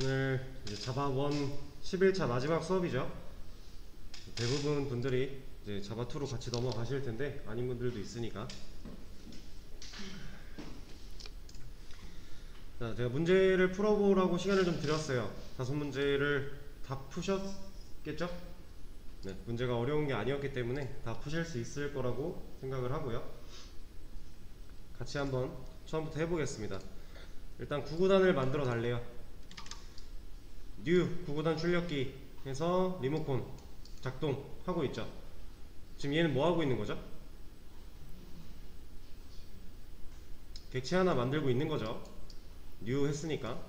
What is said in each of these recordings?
오늘 이제 자바 1 11차 마지막 수업이죠. 대부분 분들이 이제 자바 2로 같이 넘어가실 텐데 아닌 분들도 있으니까. 자, 제가 문제를 풀어보라고 시간을 좀 드렸어요. 5문제를 다 푸셨겠죠? 네, 문제가 어려운 게 아니었기 때문에 다 푸실 수 있을 거라고 생각을 하고요. 같이 한번 처음부터 해보겠습니다. 일단 구구단을 만들어 달래요. 뉴 구구단 출력기 해서 리모컨 작동하고 있죠. 지금 얘는 뭐 하고 있는 거죠? 객체 하나 만들고 있는 거죠. 뉴 했으니까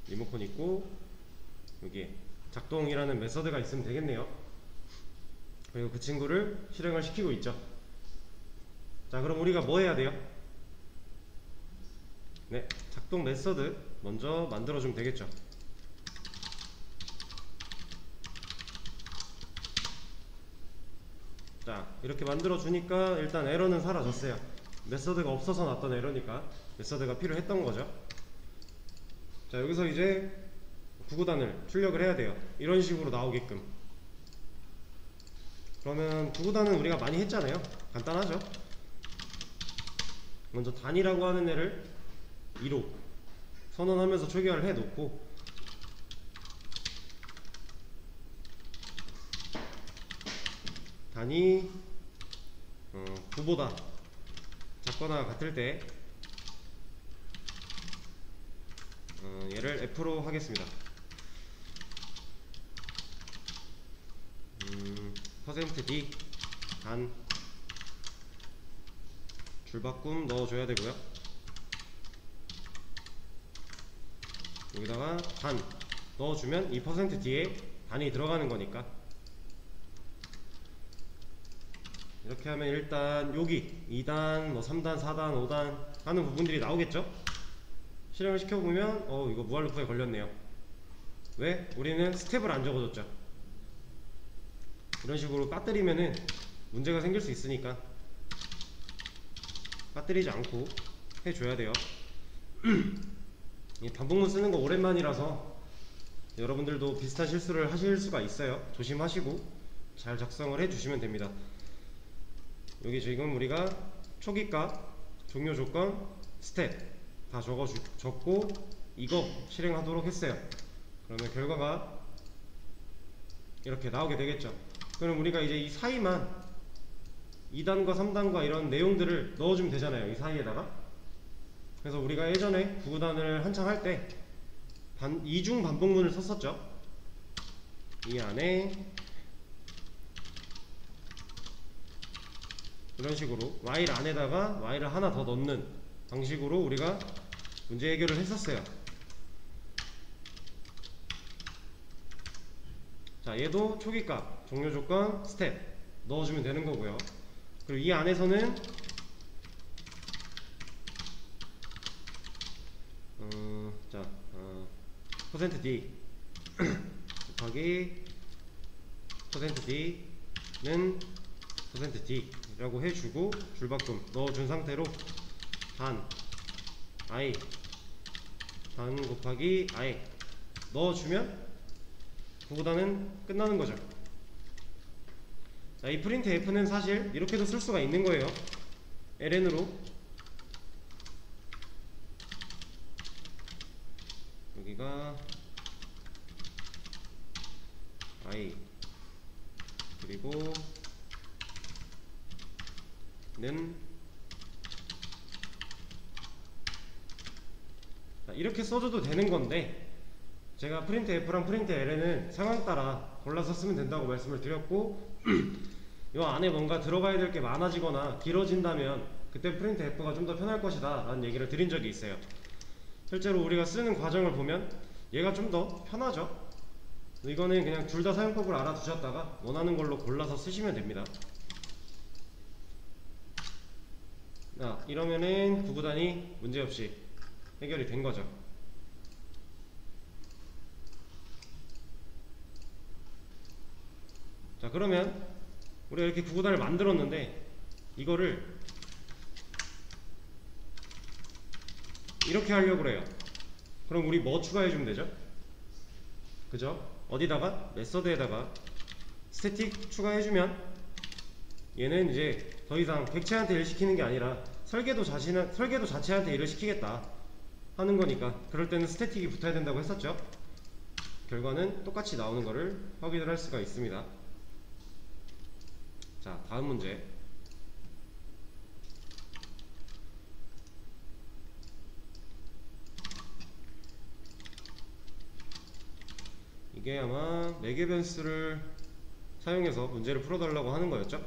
리모컨 있고 여기에 작동이라는 메서드가 있으면 되겠네요. 그리고 그 친구를 실행을 시키고 있죠. 자, 그럼 우리가 뭐 해야 돼요? 네, 작동 메서드 먼저 만들어주면 되겠죠. 자, 이렇게 만들어주니까 일단 에러는 사라졌어요. 메서드가 없어서 났던 에러니까 메서드가 필요했던 거죠. 자, 여기서 이제 구구단을 출력을 해야 돼요. 이런 식으로 나오게끔. 그러면 구구단은 우리가 많이 했잖아요. 간단하죠. 먼저 단이라고 하는 애를 2로 선언하면서 초기화를 해 놓고, 단이 9보다 작거나 같을 때 얘를 F로 하겠습니다. %d 단 줄바꿈 넣어줘야 되고요. 여기다가 단 넣어주면 이 %d에 단이 들어가는 거니까 이렇게 하면 일단 여기 2단, 뭐 3단, 4단, 5단 하는 부분들이 나오겠죠? 실행을 시켜보면 이거 무한루프에 걸렸네요. 왜? 우리는 스텝을 안 적어줬죠. 이런 식으로 빠뜨리면은 문제가 생길 수 있으니까 빠뜨리지 않고 해줘야 돼요. 이 반복문 쓰는 거 오랜만이라서 여러분들도 비슷한 실수를 하실 수가 있어요. 조심하시고 잘 작성을 해주시면 됩니다. 여기 지금 우리가 초기값, 종료 조건, 스텝 다 적고 이거 실행하도록 했어요. 그러면 결과가 이렇게 나오게 되겠죠. 그럼 우리가 이제 이 사이만 2단과 3단과 이런 내용들을 넣어주면 되잖아요. 이 사이에다가. 그래서 우리가 예전에 구구단을 한창 할 때 이중 반복문을 썼었죠. 이 안에 이런 식으로 while 안에다가 while을 하나 더 넣는 방식으로 우리가 문제 해결을 했었어요. 자, 얘도 초기값, 종료조건, 스텝 넣어주면 되는 거고요. 그리고 이 안에서는 %d 곱하기 %d는 %d 라고 해주고 줄바꿈 넣어준 상태로 단 i 단 곱하기 i 넣어주면 구구단은 끝나는 거죠. 자, 이 프린트 f는 사실 이렇게도 쓸 수가 있는 거예요. ln으로 여기가 i 그리고 는 이렇게 써줘도 되는 건데 제가 프린트 f랑 프린트 ln은 상황 따라 골라서 쓰면 된다고 말씀을 드렸고 이 안에 뭔가 들어가야 될 게 많아지거나 길어진다면 그때 프린트 f가 좀 더 편할 것이다 라는 얘기를 드린 적이 있어요. 실제로 우리가 쓰는 과정을 보면 얘가 좀 더 편하죠. 이거는 그냥 둘 다 사용법을 알아두셨다가 원하는 걸로 골라서 쓰시면 됩니다. 이러면은 구구단이 문제없이 해결이 된 거죠. 자, 그러면 우리가 이렇게 구구단을 만들었는데 이거를 이렇게 하려고 해요. 그럼 우리 뭐 추가해주면 되죠? 그죠? 어디다가? 메서드에다가 스태틱 추가해주면 얘는 이제 더 이상 객체한테 일 시키는 게 아니라 설계도 자체한테 일을 시키겠다 하는 거니까, 그럴 때는 스태틱이 붙어야 된다고 했었죠. 결과는 똑같이 나오는 거를 확인을 할 수가 있습니다. 자, 다음 문제. 이게 아마 매개 변수를 사용해서 문제를 풀어달라고 하는 거였죠.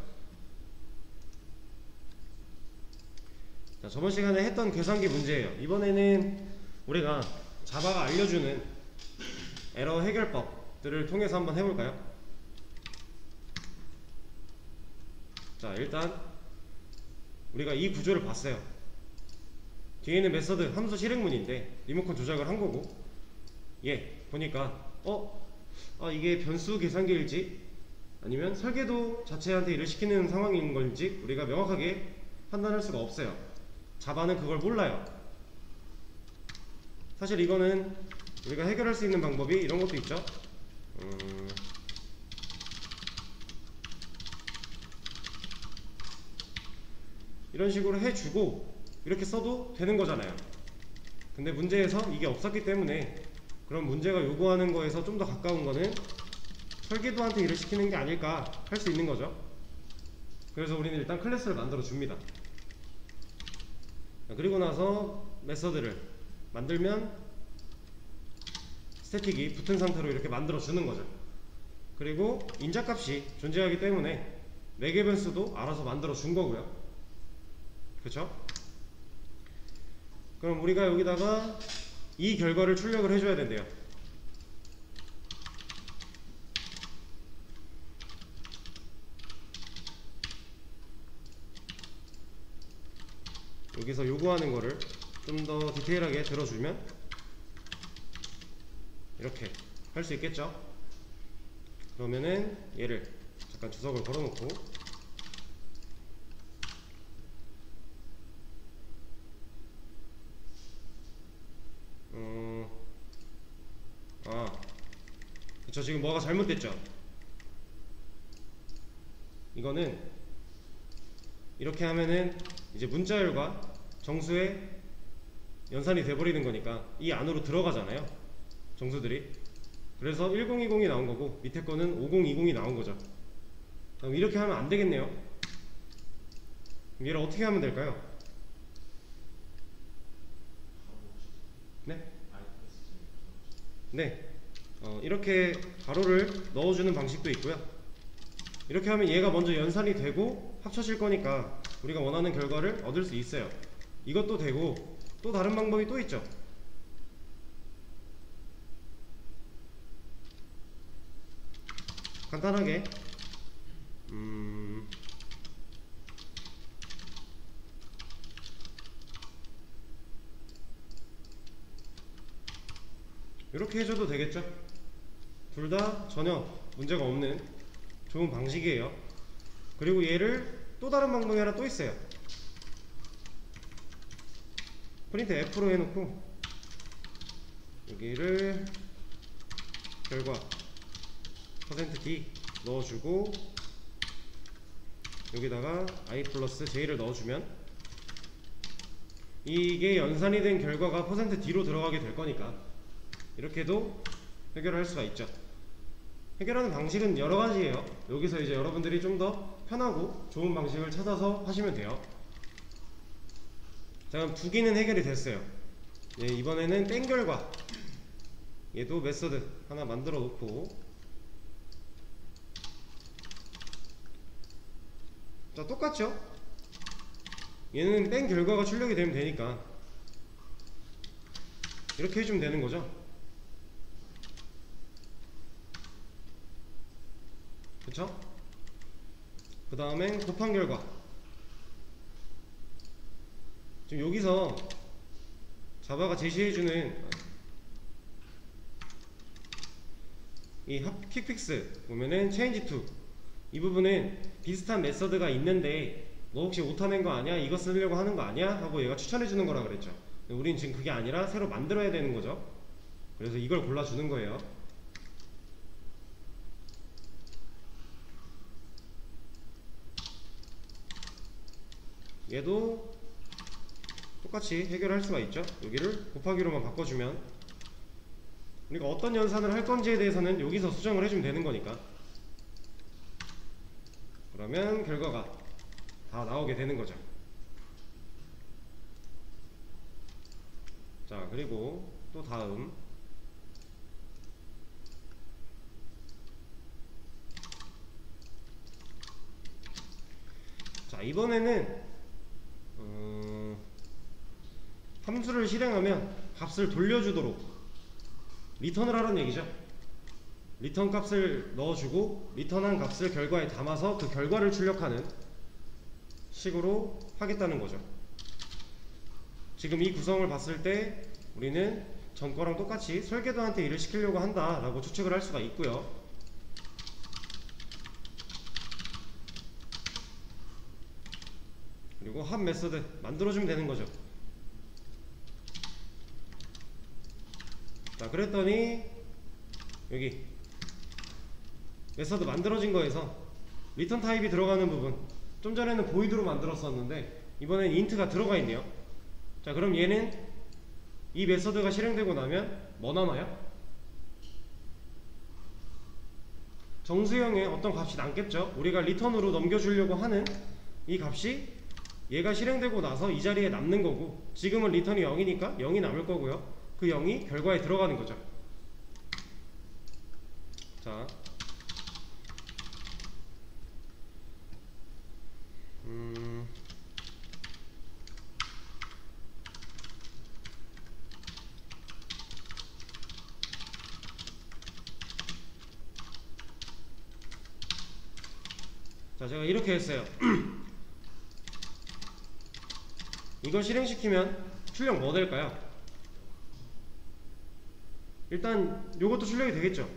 자, 저번 시간에 했던 계산기 문제예요. 이번에는 우리가 자바가 알려주는 에러 해결법들을 통해서 한번 해볼까요? 자, 일단 우리가 이 구조를 봤어요. 뒤에 있는 메서드 함수 실행문인데 리모컨 조작을 한 거고, 보니까 이게 변수 계산기일지 아니면 설계도 자체한테 일을 시키는 상황인 건지 우리가 명확하게 판단할 수가 없어요. 자바는 그걸 몰라요. 사실 이거는 우리가 해결할 수 있는 방법이 이런 것도 있죠. 이런 식으로 해주고 이렇게 써도 되는 거잖아요. 근데 문제에서 이게 없었기 때문에 그럼 문제가 요구하는 거에서 좀 더 가까운 거는 설계도한테 일을 시키는 게 아닐까 할 수 있는 거죠. 그래서 우리는 일단 클래스를 만들어 줍니다. 그리고 나서 메서드를 만들면 스태틱이 붙은 상태로 이렇게 만들어 주는 거죠. 그리고 인자값이 존재하기 때문에 매개 변수도 알아서 만들어 준 거고요. 그쵸? 그럼 우리가 여기다가 이 결과를 출력을 해줘야 된대요. 여기서 요구하는 거를 좀 더 디테일하게 들어주면 이렇게 할 수 있겠죠. 그러면은 얘를 잠깐 주석을 걸어놓고 그쵸, 지금 뭐가 잘못됐죠. 이거는 이렇게 하면은 이제 문자열과 정수의 연산이 돼버리는 거니까 이 안으로 들어가잖아요, 정수들이. 그래서 1020이 나온 거고 밑에 거는 5020이 나온 거죠. 그럼 이렇게 하면 안 되겠네요. 그럼 얘를 어떻게 하면 될까요? 네? 네. 이렇게 가로를 넣어주는 방식도 있고요. 이렇게 하면 얘가 먼저 연산이 되고 합쳐질 거니까 우리가 원하는 결과를 얻을 수 있어요. 이것도 되고 또 다른 방법이 또 있죠. 간단하게 이렇게 해줘도 되겠죠. 둘 다 전혀 문제가 없는 좋은 방식이에요. 그리고 얘를 또 다른 방법이 하나 또 있어요. 프린트 F로 해놓고 여기를 결과 %d 넣어주고 여기다가 i 플러스 j를 넣어주면 이게 연산이 된 결과가 %d로 들어가게 될 거니까 이렇게도 해결을 할 수가 있죠. 해결하는 방식은 여러 가지예요. 여기서 이제 여러분들이 좀 더 편하고 좋은 방식을 찾아서 하시면 돼요. 자, 그럼 두 개는 해결이 됐어요. 이번에는 땡 결과, 얘도 메서드 하나 만들어 놓고, 자, 똑같죠? 얘는 땡 결과가 출력이 되면 되니까 이렇게 해주면 되는 거죠. 그쵸? 그 다음엔 곱한 결과. 지금 여기서 자바가 제시해주는 이 퀵픽스 보면은 change to 이 부분은 비슷한 메서드가 있는데 너 혹시 오타 낸 거 아니야? 이거 쓰려고 하는 거 아니야? 하고 얘가 추천해주는 거라 그랬죠. 우린 지금 그게 아니라 새로 만들어야 되는 거죠. 그래서 이걸 골라주는 거예요. 얘도 똑같이 해결할 수가 있죠. 여기를 곱하기로만 바꿔주면 우리가 어떤 연산을 할 건지에 대해서는 여기서 수정을 해주면 되는 거니까. 그러면 결과가 다 나오게 되는 거죠. 자, 그리고 또 다음, 자, 이번에는 함수를 실행하면 값을 돌려주도록 리턴을 하라는 얘기죠. 리턴 값을 넣어주고 리턴한 값을 결과에 담아서 그 결과를 출력하는 식으로 하겠다는 거죠. 지금 이 구성을 봤을 때 우리는 전 거랑 똑같이 설계도한테 일을 시키려고 한다 라고 추측을 할 수가 있고요. 그리고 합 메서드 만들어주면 되는 거죠. 자, 그랬더니 여기 메서드 만들어진 거에서 리턴 타입이 들어가는 부분, 좀 전에는 보이드로 만들었었는데 이번엔 인트가 들어가 있네요. 자, 그럼 얘는 이 메서드가 실행되고 나면 뭐 남아요? 정수형의 어떤 값이 남겠죠. 우리가 리턴으로 넘겨주려고 하는 이 값이 얘가 실행되고 나서 이 자리에 남는 거고, 지금은 리턴이 0이니까 0이 남을 거고요. 그 0이 결과에 들어가는 거죠. 자, 자, 제가 이렇게 했어요. 이걸 실행시키면 출력 뭐 될까요? 일단 요것도 출력이 되겠죠.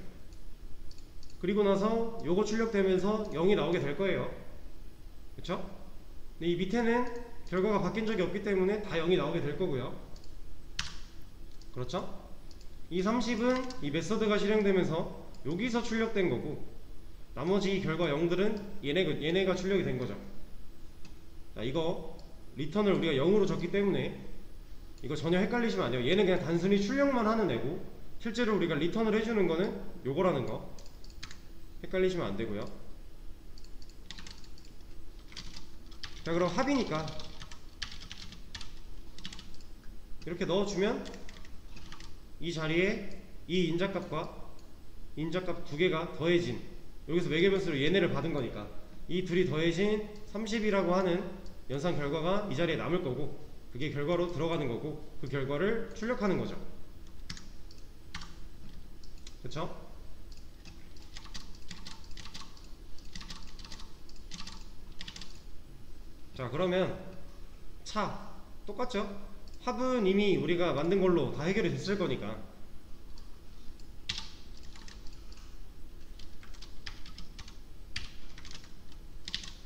그리고 나서 요거 출력되면서 0이 나오게 될 거예요. 그쵸? 근데 이 밑에는 결과가 바뀐 적이 없기 때문에 다 0이 나오게 될 거고요. 그렇죠? 이 30은 이 메서드가 실행되면서 여기서 출력된 거고, 나머지 이 결과 0들은 얘네가 출력이 된 거죠. 자, 이거 리턴을 우리가 0으로 줬기 때문에 이거 전혀 헷갈리시면 안 돼요. 얘는 그냥 단순히 출력만 하는 애고, 실제로 우리가 리턴을 해주는 거는 요거라는 거 헷갈리시면 안 되고요. 자, 그럼 합이니까 이렇게 넣어주면 이 자리에 이 인자값과 인자값 두 개가 더해진, 여기서 매개변수로 얘네를 받은 거니까 이 둘이 더해진 30이라고 하는 연산 결과가 이 자리에 남을 거고, 그게 결과로 들어가는 거고, 그 결과를 출력하는 거죠. 그쵸? 자, 그러면 차 똑같죠? 합은 이미 우리가 만든 걸로 다 해결이 됐을 거니까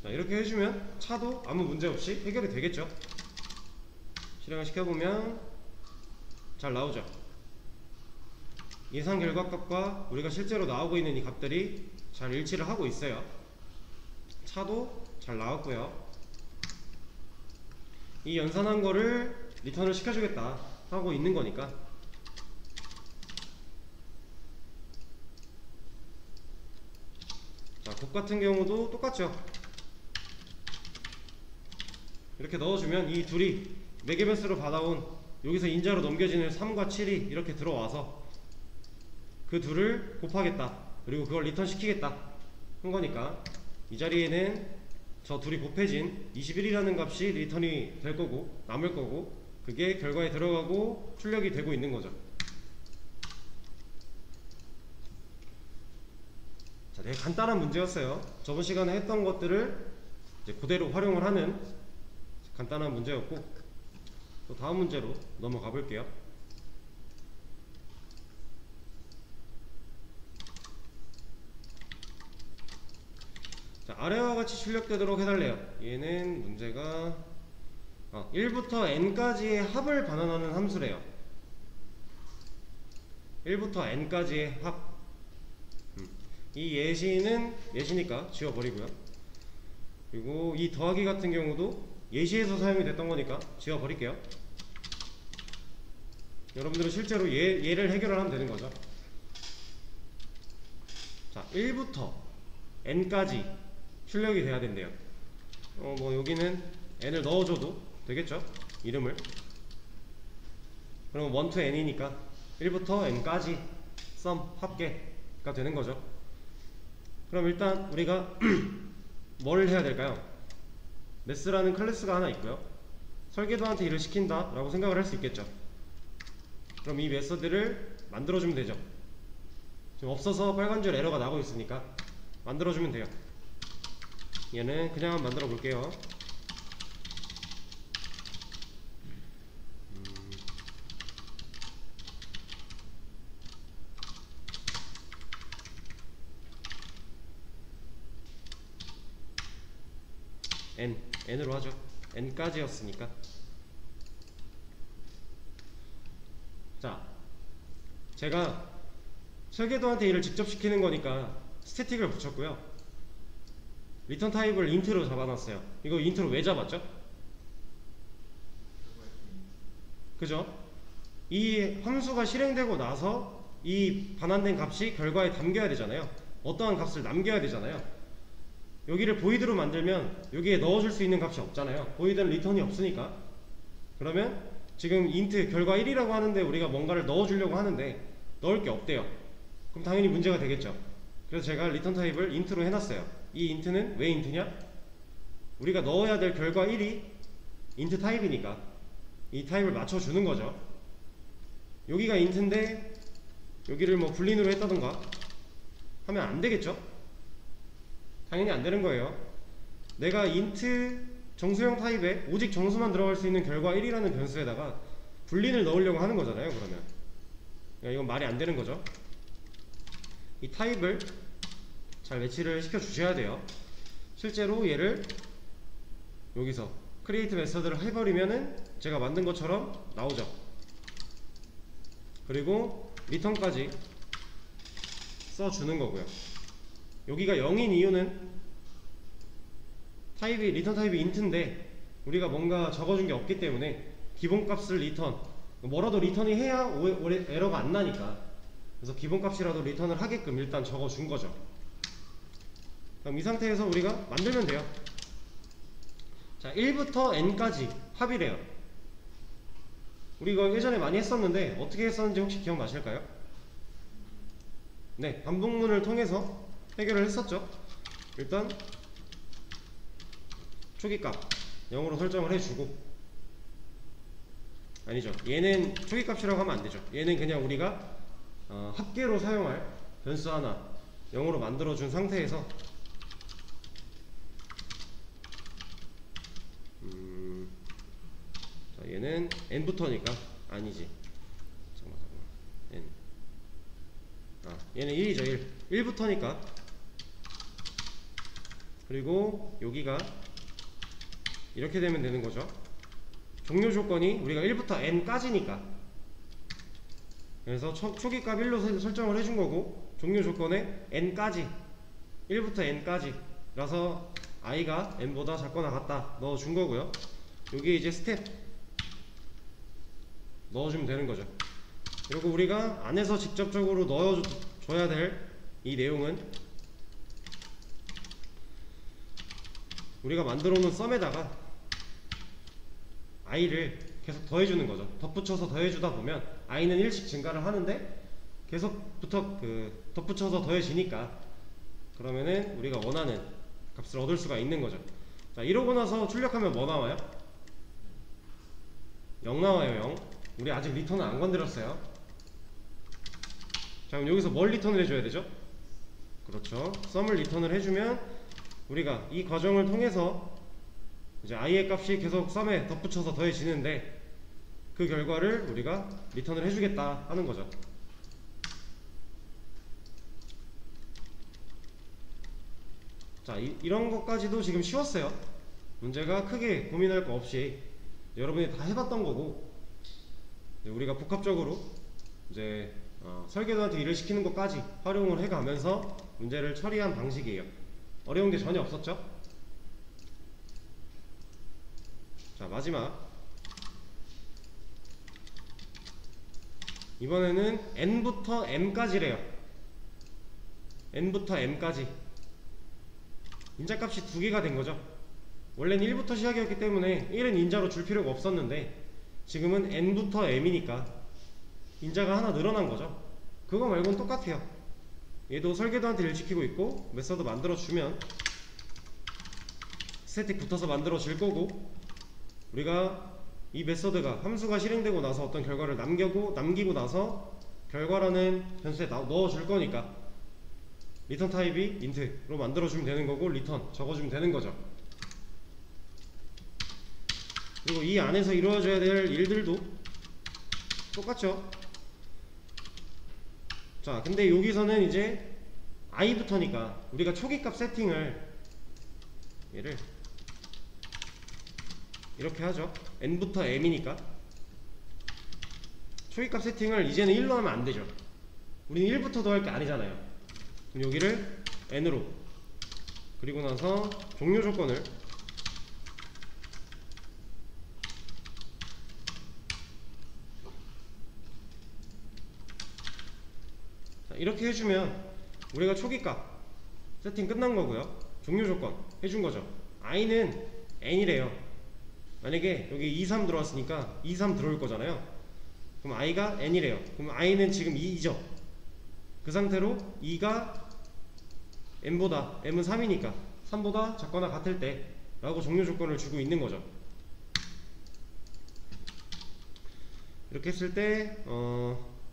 자, 이렇게 해주면 차도 아무 문제 없이 해결이 되겠죠. 실행을 시켜보면 잘 나오죠. 예상 결과값과 우리가 실제로 나오고 있는 이 값들이 잘 일치를 하고 있어요. 차도 잘 나왔고요. 이 연산한 거를 리턴을 시켜주겠다 하고 있는 거니까 자, 곱 같은 경우도 똑같죠. 이렇게 넣어주면 이 둘이 매개변수로 받아온 여기서 인자로 넘겨지는 3과 7이 이렇게 들어와서 그 둘을 곱하겠다, 그리고 그걸 리턴 시키겠다 한 거니까 이 자리에는 저 둘이 곱해진 21이라는 값이 리턴이 될 거고 남을 거고, 그게 결과에 들어가고 출력이 되고 있는 거죠. 자, 되게 간단한 문제였어요. 저번 시간에 했던 것들을 이제 그대로 활용을 하는 간단한 문제였고, 또 다음 문제로 넘어가 볼게요. 자, 아래와 같이 출력되도록 해달래요. 얘는 문제가 1부터 n까지의 합을 반환하는 함수래요. 1부터 n까지의 합. 이 예시는 예시니까 지워버리고요. 그리고 이 더하기 같은 경우도 예시에서 사용이 됐던 거니까 지워버릴게요. 여러분들은 실제로 얘를 해결을 하면 되는 거죠. 자, 1부터 n까지 출력이 돼야 된대요. 뭐 여기는 n을 넣어줘도 되겠죠? 이름을. 그럼 1 to n이니까 1부터 n까지 sum 합계가 되는 거죠. 그럼 일단 우리가 뭘 해야 될까요? 메스라는 클래스가 하나 있고요. 설계도한테 일을 시킨다 라고 생각을 할 수 있겠죠. 그럼 이 메서드를 만들어주면 되죠. 지금 없어서 빨간 줄 에러가 나고 있으니까 만들어주면 돼요. 얘는 그냥 한번 만들어 볼게요. n으로 하죠. n까지였으니까. 자, 제가 설계도한테 일을 직접 시키는 거니까 스태틱을 붙였고요. 리턴 타입을 인트로 잡아놨어요. 이거 인트로 왜 잡았죠? 그죠? 이 함수가 실행되고 나서 이 반환된 값이 결과에 담겨야 되잖아요. 어떠한 값을 남겨야 되잖아요. 여기를 보이드로 만들면 여기에 넣어줄 수 있는 값이 없잖아요. 보이드는 리턴이 없으니까. 그러면 지금 인트 결과 1이라고 하는데 우리가 뭔가를 넣어주려고 하는데 넣을 게 없대요. 그럼 당연히 문제가 되겠죠. 그래서 제가 리턴 타입을 인트로 해놨어요. 이 인트는 왜 인트냐? 우리가 넣어야 될 결과 1이 인트 타입이니까 이 타입을 맞춰주는 거죠. 여기가 인트인데 여기를 뭐 불린으로 했다던가 하면 안 되겠죠? 당연히 안 되는 거예요. 내가 인트 정수형 타입에 오직 정수만 들어갈 수 있는 결과 1이라는 변수에다가 불린을 넣으려고 하는 거잖아요. 그러면 이건 말이 안 되는 거죠. 이 타입을 잘 배치를 시켜 주셔야 돼요. 실제로 얘를 여기서 create 메서드를 해버리면은 제가 만든 것처럼 나오죠. 그리고 리턴까지 써주는 거고요. 여기가 0인 이유는 리턴 타입이 인트인데 우리가 뭔가 적어준 게 없기 때문에 기본값을 리턴, 뭐라도 리턴이 해야 에러가 안 나니까, 그래서 기본값이라도 리턴을 하게끔 일단 적어준 거죠. 그럼 이 상태에서 우리가 만들면 돼요. 자, 1부터 n까지 합이래요. 우리 이거 예전에 많이 했었는데 어떻게 했었는지 혹시 기억나실까요? 네, 반복문을 통해서 해결을 했었죠. 일단 초기값 0으로 설정을 해주고, 아니죠, 얘는 초기값이라고 하면 안되죠. 얘는 그냥 우리가 합계로 사용할 변수 하나 0으로 만들어준 상태에서 자, 얘는 n부터니까 아니지, 잠깐만 n, 얘는 1이죠. 1부터니까. 그리고 여기가 이렇게 되면 되는 거죠. 종료 조건이 우리가 1부터 n까지니까, 그래서 초기값 1로 설정을 해준 거고, 종료 조건에 n까지, 1부터 n까지 라서 i가 n보다 작거나 같다 넣어준 거고요. 여기에 이제 스텝 넣어주면 되는 거죠. 그리고 우리가 안에서 직접적으로 넣어줘야 될 이 내용은 우리가 만들어 놓은 썸에다가 i를 계속 더해주는 거죠. 덧붙여서 더해주다 보면 i는 1씩 증가를 하는데 계속 덧붙여서 더해지니까, 그러면은 우리가 원하는 값을 얻을 수가 있는 거죠. 자, 이러고 나서 출력하면 뭐 나와요? 0 나와요. 0. 우리 아직 리턴을 안 건드렸어요. 자, 그럼 여기서 뭘 리턴을 해줘야 되죠? 그렇죠, 썸을 리턴을 해주면 우리가 이 과정을 통해서 이제 i의 값이 계속 썸에 덧붙여서 더해지는데 그 결과를 우리가 리턴을 해주겠다 하는 거죠. 자, 이런 것까지도 지금 쉬웠어요. 문제가 크게 고민할 거 없이 여러분이 다 해봤던 거고, 우리가 복합적으로 이제 설계도한테 일을 시키는 것까지 활용을 해가면서 문제를 처리한 방식이에요. 어려운 게 전혀 없었죠? 자, 마지막 이번에는 n부터 m까지래요. n부터 m까지 인자값이 두 개가 된 거죠. 원래는 1부터 시작이었기 때문에 1은 인자로 줄 필요가 없었는데 지금은 n부터 m이니까 인자가 하나 늘어난 거죠. 그거 말고는 똑같아요. 얘도 설계도한테 일 지키고 있고 메서드 만들어주면 스태틱 붙어서 만들어질 거고, 우리가 이 메서드가 함수가 실행되고 나서 어떤 결과를 남기고 나서 결과라는 변수에 넣어줄 거니까 리턴 타입이 int로 만들어주면 되는 거고 리턴 적어주면 되는 거죠. 그리고 이 안에서 이루어져야 될 일들도 똑같죠. 자, 근데 여기서는 이제 i부터니까 우리가 초기값 세팅을 얘를 이렇게 하죠. n부터 m이니까 초기값 세팅을 이제는 1로 하면 안 되죠. 우리는 1부터 더할 게 아니잖아요. 그럼 여기를 n으로, 그리고 나서 종료 조건을 자, 이렇게 해주면 우리가 초기값 세팅 끝난 거고요. 종료 조건 해준 거죠. i는 n이래요. 만약에 여기 2, 3 들어왔으니까 2, 3 들어올 거잖아요. 그럼 i가 n이래요. 그럼 i는 지금 2죠. 그 상태로 2가 n보다, m은 3이니까 3보다 작거나 같을 때 라고 종료 조건을 주고 있는 거죠. 이렇게 했을 때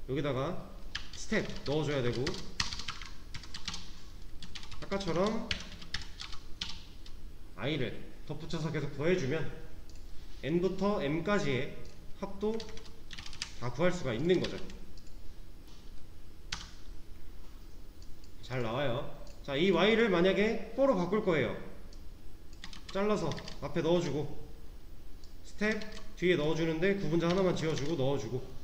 여기다가 스텝 넣어줘야 되고, 아까처럼 i를 덧붙여서 계속 더해주면 n부터 m까지의 합도 다 구할 수가 있는 거죠. 잘 나와요. 자, 이 y를 만약에 4로 바꿀 거예요. 잘라서 앞에 넣어주고 스텝 뒤에 넣어주는데 구분자 하나만 지워주고 넣어주고,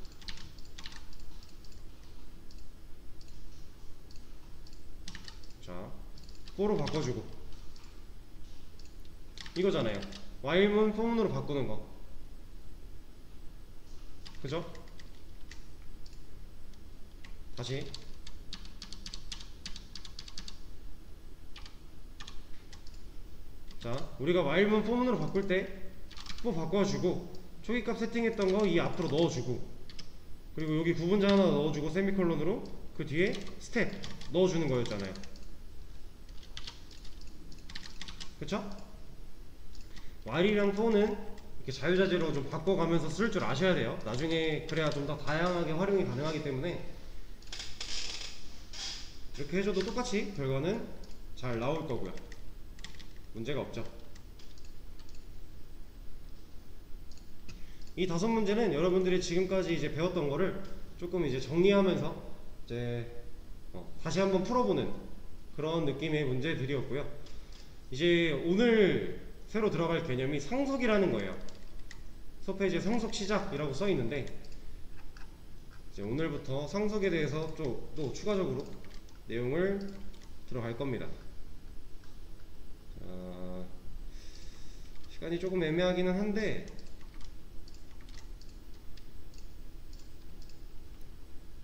자 4로 바꿔주고 이거잖아요. while문 for문으로 바꾸는 거, 그죠? 다시 자, 우리가 while문 for문으로 바꿀 때 뭐 바꿔주고 초기값 세팅했던 거 이 앞으로 넣어주고, 그리고 여기 구분자 하나 넣어주고 세미콜론으로 그 뒤에 스텝 넣어주는 거였잖아요. 그쵸? while이랑 for는 이렇게 자유자재로 좀 바꿔가면서 쓸 줄 아셔야 돼요. 나중에 그래야 좀 더 다양하게 활용이 가능하기 때문에 이렇게 해줘도 똑같이 결과는 잘 나올 거고요. 문제가 없죠. 이 5문제는 여러분들이 지금까지 이제 배웠던 거를 조금 이제 정리하면서 이제 다시 한번 풀어보는 그런 느낌의 문제들이었고요. 이제 오늘 새로 들어갈 개념이 상속이라는 거예요. 수업페이지에 상속 시작이라고 써 있는데, 이제 오늘부터 상속에 대해서 또 추가적으로 내용을 들어갈 겁니다. 시간이 조금 애매하기는 한데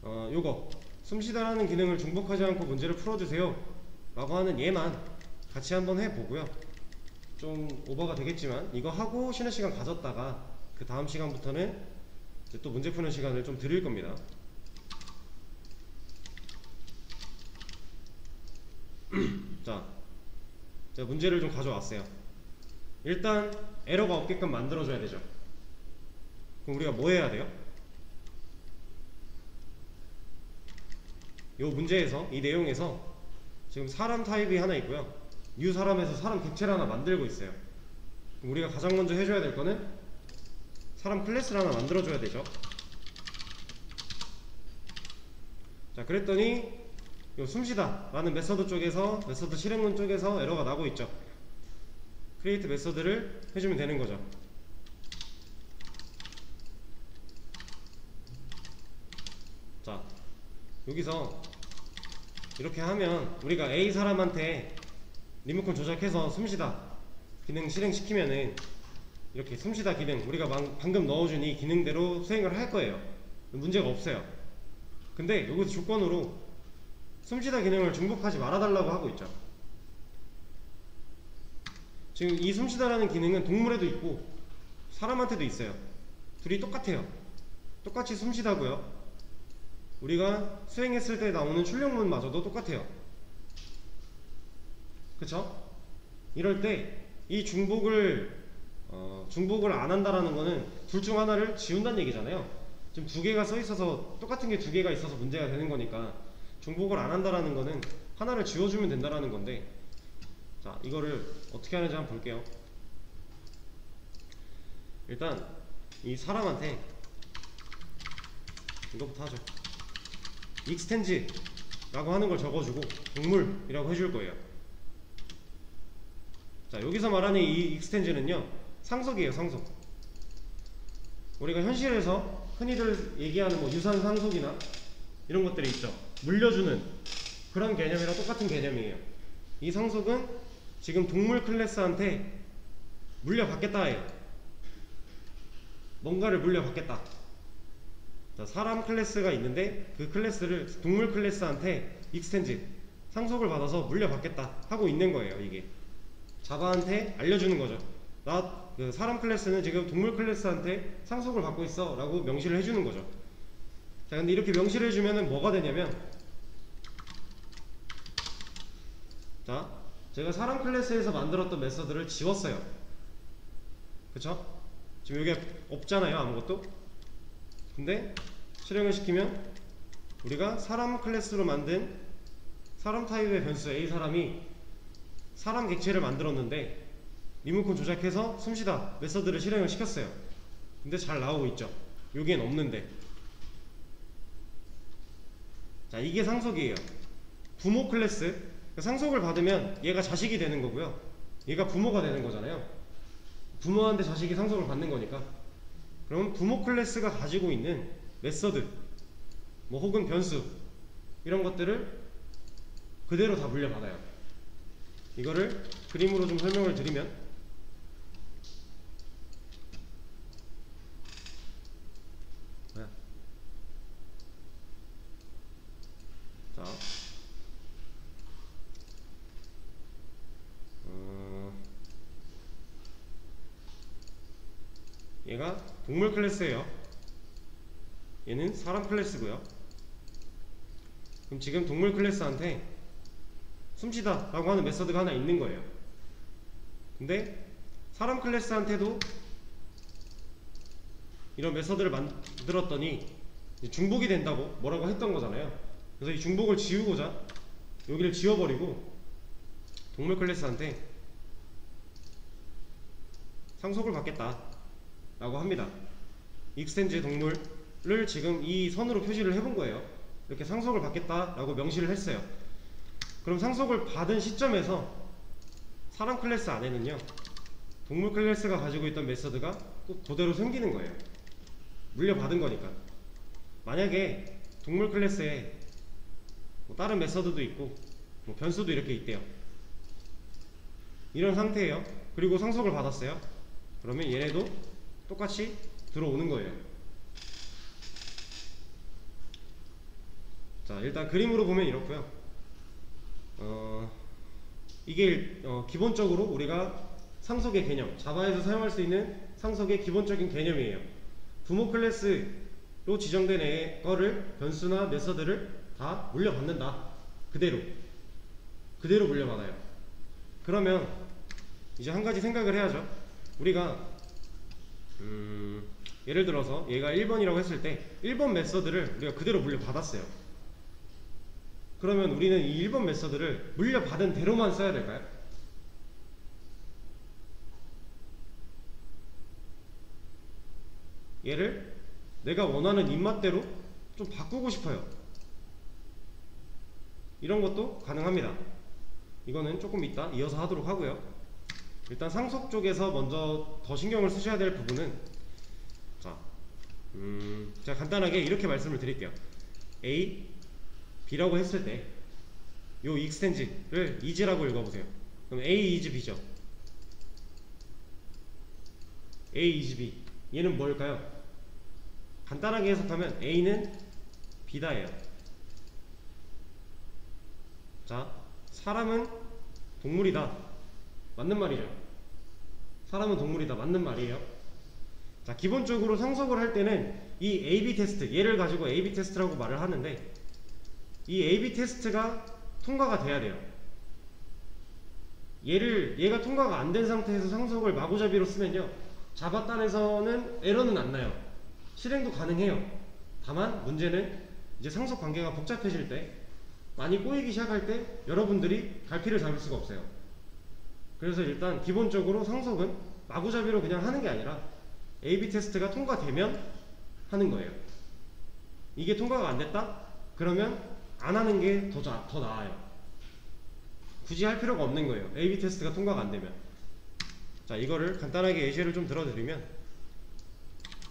요거 숨쉬다라는 기능을 중복하지 않고 문제를 풀어주세요 라고 하는 얘만 같이 한번 해보고요. 좀 오버가 되겠지만 이거 하고 쉬는 시간 가졌다가 그 다음 시간부터는 이제 또 문제 푸는 시간을 좀 드릴 겁니다. 자, 제가 문제를 좀 가져왔어요. 일단 에러가 없게끔 만들어줘야 되죠. 그럼 우리가 뭐 해야 돼요? 이 문제에서, 이 내용에서 지금 사람 타입이 하나 있고요, 뉴 사람에서 사람 객체를 하나 만들고 있어요. 그럼 우리가 가장 먼저 해줘야 될 거는 사람 클래스를 하나 만들어줘야 되죠. 자, 그랬더니 요 숨쉬다 라는 메서드 쪽에서, 메서드 실행문 쪽에서 에러가 나고 있죠. 크리에이트 메서드를 해주면 되는 거죠. 자, 여기서 이렇게 하면 우리가 A 사람한테 리모컨 조작해서 숨쉬다 기능 실행시키면은 이렇게 숨쉬다 기능, 우리가 방금 넣어준 이 기능대로 수행을 할 거예요. 문제가 없어요. 근데 여기서 조건으로 숨쉬다 기능을 중복하지 말아달라고 하고 있죠. 지금 이 숨쉬다라는 기능은 동물에도 있고 사람한테도 있어요. 둘이 똑같아요. 똑같이 숨쉬다고요. 우리가 수행했을 때 나오는 출력문마저도 똑같아요. 그쵸? 이럴 때 이 중복을 안 한다라는 거는 둘 중 하나를 지운다는 얘기잖아요. 지금 두 개가 써 있어서 똑같은 게 두 개가 있어서 문제가 되는 거니까 중복을 안 한다라는 거는 하나를 지워주면 된다라는 건데, 자, 이거를 어떻게 하는지 한번 볼게요. 일단 이 사람한테 이거부터 하죠. 익스텐즈라고 하는 걸 적어주고 동물이라고 해줄 거예요. 자, 여기서 말하는 이 익스텐즈는요, 상속이에요. 상속. 우리가 현실에서 흔히들 얘기하는 뭐 유산 상속이나 이런 것들이 있죠. 물려주는 그런 개념이랑 똑같은 개념이에요. 이 상속은 지금 동물 클래스한테 물려받겠다 해요. 뭔가를 물려받겠다. 자, 사람 클래스가 있는데 그 클래스를 동물 클래스한테 익스텐즈, 상속을 받아서 물려받겠다 하고 있는 거예요. 이게 자바한테 알려주는 거죠. 그 사람 클래스는 지금 동물 클래스한테 상속을 받고 있어 라고 명시를 해주는 거죠. 자, 근데 이렇게 명시를 해주면은 뭐가 되냐면, 자, 제가 사람 클래스에서 만들었던 메서드를 지웠어요. 그쵸? 지금 여기 없잖아요, 아무것도. 근데 실행을 시키면 우리가 사람 클래스로 만든 사람 타입의 변수 A 사람이 사람 객체를 만들었는데 리모컨 조작해서 숨쉬다 메서드를 실행을 시켰어요. 근데 잘 나오고 있죠. 여기엔 없는데. 자, 이게 상속이에요. 부모 클래스, 상속을 받으면 얘가 자식이 되는 거고요, 얘가 부모가 되는 거잖아요. 부모한테 자식이 상속을 받는 거니까. 그럼 부모 클래스가 가지고 있는 메서드 뭐 혹은 변수 이런 것들을 그대로 다 물려받아요. 이거를 그림으로 좀 설명을 드리면, 자, 얘가 동물 클래스예요. 얘는 사람 클래스고요. 그럼 지금 동물 클래스한테 숨쉬다 라고 하는 메서드가 하나 있는 거예요. 근데 사람 클래스한테도 이런 메서드를 만들었더니 중복이 된다고 뭐라고 했던 거잖아요. 그래서 이 중복을 지우고자 여기를 지워버리고 동물 클래스한테 상속을 받겠다 라고 합니다. 익스텐즈 동물을 지금 이 선으로 표시를 해본 거예요. 이렇게 상속을 받겠다 라고 명시를 했어요. 그럼 상속을 받은 시점에서 사람 클래스 안에는요, 동물 클래스가 가지고 있던 메서드가 또 그대로 생기는 거예요. 물려받은 거니까. 만약에 동물 클래스에 뭐 다른 메서드도 있고 뭐 변수도 이렇게 있대요. 이런 상태예요. 그리고 상속을 받았어요. 그러면 얘네도 똑같이 들어오는 거예요. 자, 일단 그림으로 보면 이렇고요. 이게 기본적으로 우리가 상속의 개념, 자바에서 사용할 수 있는 상속의 기본적인 개념이에요. 부모 클래스로 지정된 애 거를 변수나 메서드를 다 물려받는다. 그대로 물려받아요. 그러면 이제 한 가지 생각을 해야죠. 우리가 예를 들어서 얘가 1번이라고 했을 때 1번 메서드를 우리가 그대로 물려받았어요. 그러면 우리는 이 1번 메서드를 물려받은 대로만 써야 될까요? 얘를 내가 원하는 입맛대로 좀 바꾸고 싶어요. 이런 것도 가능합니다. 이거는 조금 이따 이어서 하도록 하고요. 일단 상속 쪽에서 먼저 더 신경을 쓰셔야 될 부분은, 자, 제가 간단하게 이렇게 말씀을 드릴게요. A, B라고 했을 때 요 익스텐즈를 is라고 읽어보세요. 그럼 A is B죠. A is B. 얘는 뭘까요? 간단하게 해석하면 A는 B다예요. 자, 사람은 동물이다. 맞는 말이죠. 사람은 동물이다. 맞는 말이에요. 자, 기본적으로 상속을 할 때는 이 AB 테스트, 얘를 가지고 AB 테스트라고 말을 하는데, 이 AB 테스트가 통과가 돼야 돼요. 얘가 통과가 안 된 상태에서 상속을 마구잡이로 쓰면요, 자바단에서는 에러는 안 나요. 실행도 가능해요. 다만 문제는 이제 상속 관계가 복잡해질 때, 많이 꼬이기 시작할 때 여러분들이 갈피를 잡을 수가 없어요. 그래서 일단 기본적으로 상속은 마구잡이로 그냥 하는 게 아니라 AB 테스트가 통과되면 하는 거예요. 이게 통과가 안 됐다? 그러면 안 하는 게 더 나아요. 굳이 할 필요가 없는 거예요. AB 테스트가 통과가 안 되면. 자, 이거를 간단하게 예시를 좀 들어드리면,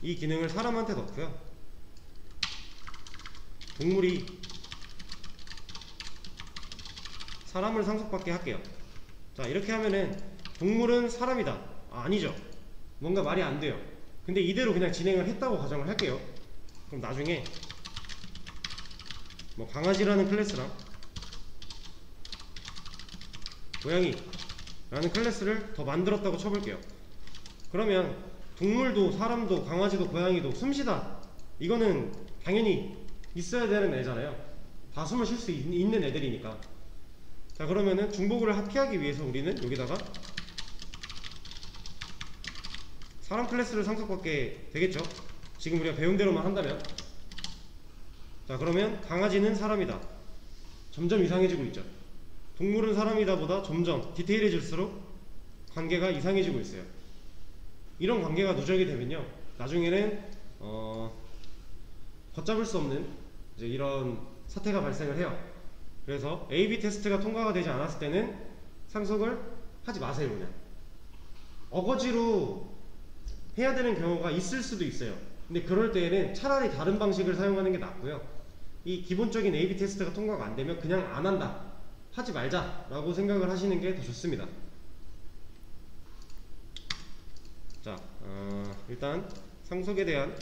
이 기능을 사람한테 넣고요, 동물이 사람을 상속받게 할게요. 자, 이렇게 하면은 동물은 사람이다. 아니죠. 뭔가 말이 안 돼요. 근데 이대로 그냥 진행을 했다고 가정을 할게요. 그럼 나중에 뭐 강아지라는 클래스랑 고양이라는 클래스를 더 만들었다고 쳐볼게요. 그러면 동물도 사람도 강아지도 고양이도 숨쉬다, 이거는 당연히 있어야 되는 애잖아요. 다 숨을 쉴 수 있는 애들이니까. 자, 그러면은 중복을 피하기 위해서 우리는 여기다가 사람 클래스를 상속받게 되겠죠. 지금 우리가 배운 대로만 한다면. 자, 그러면 강아지는 사람이다. 점점 이상해지고 있죠. 동물은 사람이다 보다 점점 디테일해질수록 관계가 이상해지고 있어요. 이런 관계가 누적이 되면요, 나중에는 걷잡을 수 없는 이제 이런 사태가 발생을 해요. 그래서 AB 테스트가 통과가 되지 않았을 때는 상속을 하지 마세요. 그냥 어거지로 해야 되는 경우가 있을 수도 있어요. 근데 그럴 때에는 차라리 다른 방식을 사용하는 게 낫고요, 이 기본적인 AB 테스트가 통과가 안 되면 그냥 안 한다, 하지 말자 라고 생각을 하시는 게 더 좋습니다. 자, 일단 상속에 대한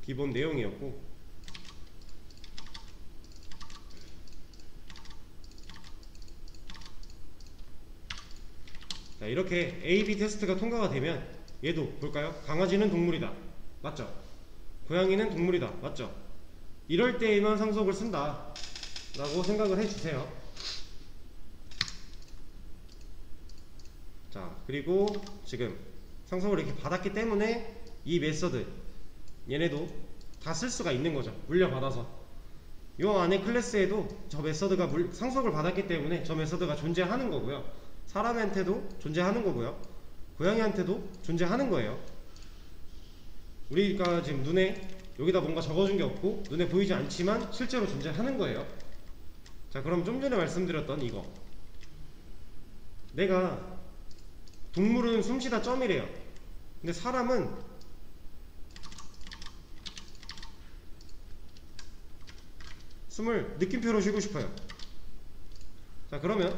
기본 내용이었고, 자, 이렇게 AB 테스트가 통과가 되면 얘도 볼까요? 강아지는 동물이다. 맞죠? 고양이는 동물이다. 맞죠? 이럴 때에만 상속을 쓴다 라고 생각을 해주세요. 자, 그리고 지금 상속을 이렇게 받았기 때문에 이 메서드, 얘네도 다 쓸 수가 있는 거죠. 물려받아서 요 안에 클래스에도 저 메서드가 상속을 받았기 때문에 저 메서드가 존재하는 거고요, 사람한테도 존재하는 거고요, 고양이한테도 존재하는 거예요. 우리가 지금 눈에 여기다 뭔가 적어준 게 없고 눈에 보이지 않지만 실제로 존재하는 거예요. 자, 그럼 좀 전에 말씀드렸던 이거, 내가 동물은 숨쉬다 점이래요. 근데 사람은 숨을 느낌표로 쉬고 싶어요. 자, 그러면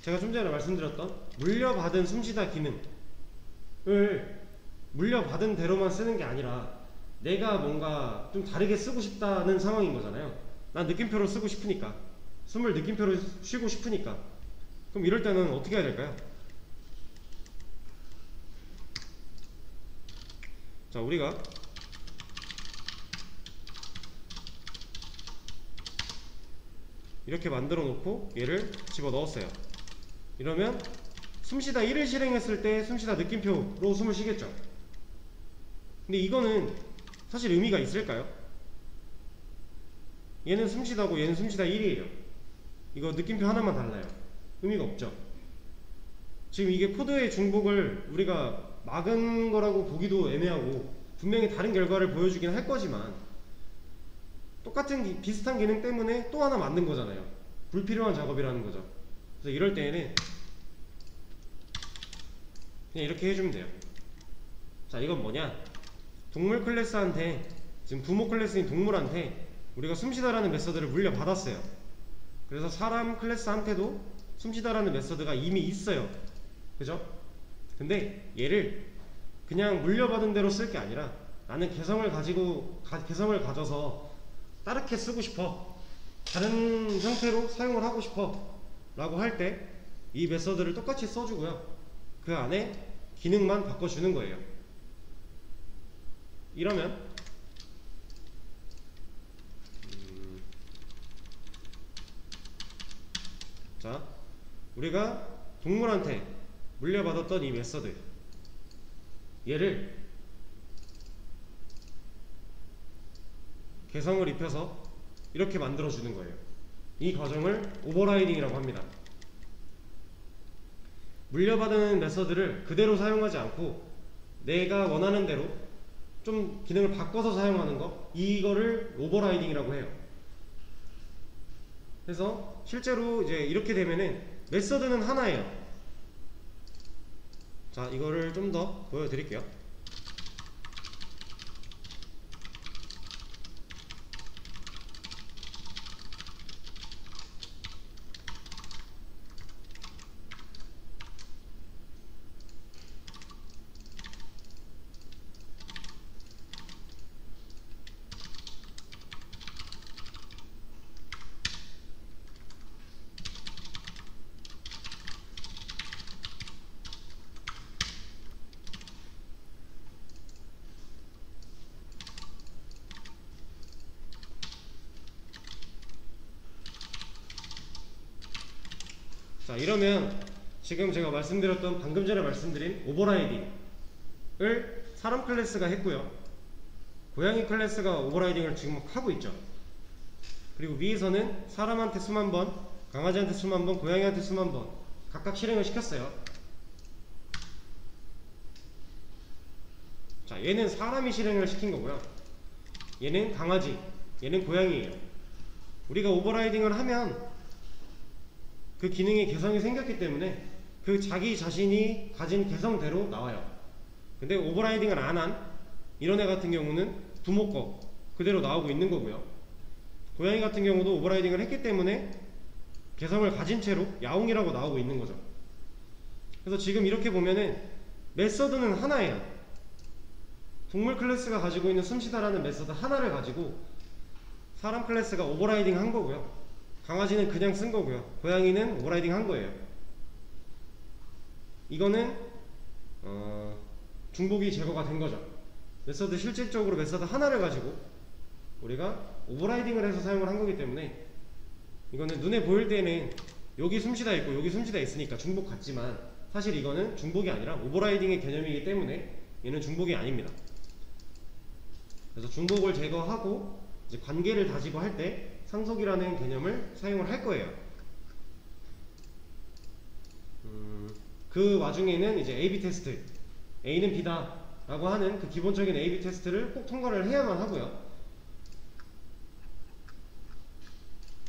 제가 좀 전에 말씀드렸던 물려받은 숨쉬다 기능을 물려받은 대로만 쓰는 게 아니라 내가 뭔가 좀 다르게 쓰고 싶다는 상황인 거잖아요. 난 느낌표로 쓰고 싶으니까, 숨을 느낌표로 쉬고 싶으니까. 그럼 이럴 때는 어떻게 해야 될까요? 자, 우리가 이렇게 만들어 놓고 얘를 집어 넣었어요. 이러면 숨쉬다 1을 실행했을 때 숨쉬다 느낌표로 숨을 쉬겠죠. 근데 이거는 사실 의미가 있을까요? 얘는 숨쉬다고 얘는 숨쉬다 1이에요. 이거 느낌표 하나만 달라요. 의미가 없죠. 지금 이게 코드의 중복을 우리가 막은 거라고 보기도 애매하고 분명히 다른 결과를 보여주긴 할 거지만 똑같은 비슷한 기능 때문에 또 하나 만든 거잖아요. 불필요한 작업이라는 거죠. 그래서 이럴 때에는 그냥 이렇게 해주면 돼요. 자, 이건 뭐냐, 동물 클래스한테, 지금 부모 클래스인 동물한테 우리가 숨쉬다라는 메서드를 물려받았어요. 그래서 사람 클래스한테도 숨쉬다라는 메서드가 이미 있어요. 그죠? 근데 얘를 그냥 물려받은 대로 쓸 게 아니라 나는 개성을 가져서 다르게 쓰고 싶어, 다른 형태로 사용을 하고 싶어 라고 할 때 이 메서드를 똑같이 써주고요. 그 안에 기능만 바꿔주는 거예요. 이러면 자, 우리가 동물한테 물려받았던 이 메서드, 얘를 개성을 입혀서 이렇게 만들어주는 거예요. 이 과정을 오버라이딩이라고 합니다. 물려받은 메서드를 그대로 사용하지 않고 내가 원하는 대로 좀 기능을 바꿔서 사용하는 거, 이거를 오버라이딩이라고 해요. 그래서 실제로 이제 이렇게 되면은 메서드는 하나예요. 자, 이거를 좀 더 보여드릴게요. 자, 이러면 지금 제가 말씀드렸던, 방금 전에 말씀드린 오버라이딩을 사람 클래스가 했고요, 고양이 클래스가 오버라이딩을 지금 하고 있죠. 그리고 위에서는 사람한테 수만 번, 강아지한테 수만 번, 고양이한테 수만 번 각각 실행을 시켰어요. 자, 얘는 사람이 실행을 시킨 거고요, 얘는 강아지, 얘는 고양이에요. 우리가 오버라이딩을 하면 그 기능에 개성이 생겼기 때문에 그 자기 자신이 가진 개성대로 나와요. 근데 오버라이딩을 안 한 이런 애 같은 경우는 부모 거 그대로 나오고 있는 거고요, 고양이 같은 경우도 오버라이딩을 했기 때문에 개성을 가진 채로 야옹이라고 나오고 있는 거죠. 그래서 지금 이렇게 보면은 메서드는 하나예요. 동물 클래스가 가지고 있는 숨쉬다라는 메서드 하나를 가지고 사람 클래스가 오버라이딩 한 거고요, 강아지는 그냥 쓴 거고요, 고양이는 오버라이딩 한 거예요. 이거는 중복이 제거가 된 거죠. 메서드, 실질적으로 메서드 하나를 가지고 우리가 오버라이딩을 해서 사용을 한 거기 때문에 이거는 눈에 보일 때는 여기 숨쉬다 있고 여기 숨쉬다 있으니까 중복 같지만 사실 이거는 중복이 아니라 오버라이딩의 개념이기 때문에 얘는 중복이 아닙니다. 그래서 중복을 제거하고 이제 관계를 다지고 할 때 상속이라는 개념을 사용을 할 거예요. 그 와중에는 이제 A-B 테스트, A는 B다 라고 하는 그 기본적인 A-B 테스트를 꼭 통과를 해야만 하고요.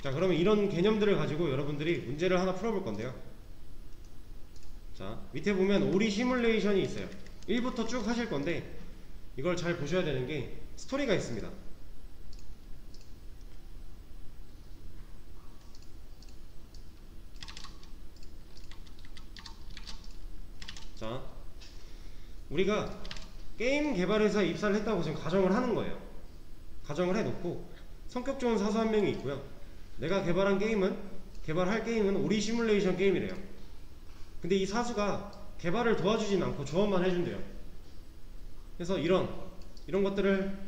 자, 그러면 이런 개념들을 가지고 여러분들이 문제를 하나 풀어볼 건데요. 자, 밑에 보면 오리 시뮬레이션이 있어요. 1부터 쭉 하실 건데 이걸 잘 보셔야 되는 게 스토리가 있습니다. 자, 우리가 게임 개발회사에 입사를 했다고 지금 가정을 하는 거예요. 가정을 해놓고 성격 좋은 사수 한 명이 있고요, 내가 개발할 게임은 오리 시뮬레이션 게임이래요. 근데 이 사수가 개발을 도와주진 않고 조언만 해준대요. 그래서 이런 것들을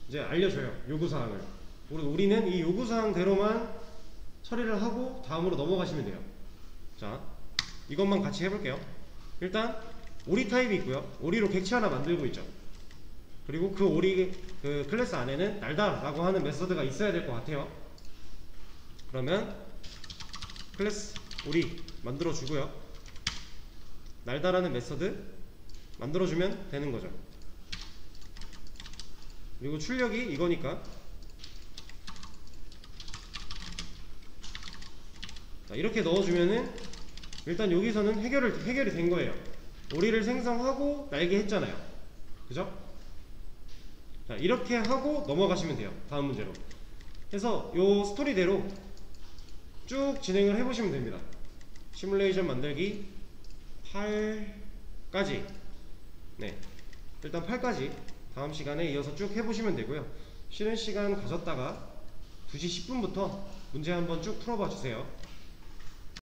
이제 알려줘요, 요구사항을. 우리는 이 요구사항대로만 처리를 하고 다음으로 넘어가시면 돼요. 자, 이것만 같이 해볼게요. 일단 오리 타입이 있고요, 오리로 객체 하나 만들고 있죠. 그리고 그 오리 그 클래스 안에는 날다 라고 하는 메서드가 있어야 될 것 같아요. 그러면 클래스 오리 만들어 주고요, 날다라는 메서드 만들어 주면 되는 거죠. 그리고 출력이 이거니까, 자, 이렇게 넣어주면은 일단 여기서는 해결이 된 거예요. 오리를 생성하고 날게 했잖아요, 그죠? 자, 이렇게 하고 넘어가시면 돼요, 다음 문제로. 그래서 요 스토리대로 쭉 진행을 해보시면 됩니다. 시뮬레이션 만들기 8 8까지, 네, 일단 8까지 다음 시간에 이어서 쭉 해보시면 되고요. 쉬는 시간 가졌다가 2시 10분부터 문제 한번 쭉 풀어봐 주세요.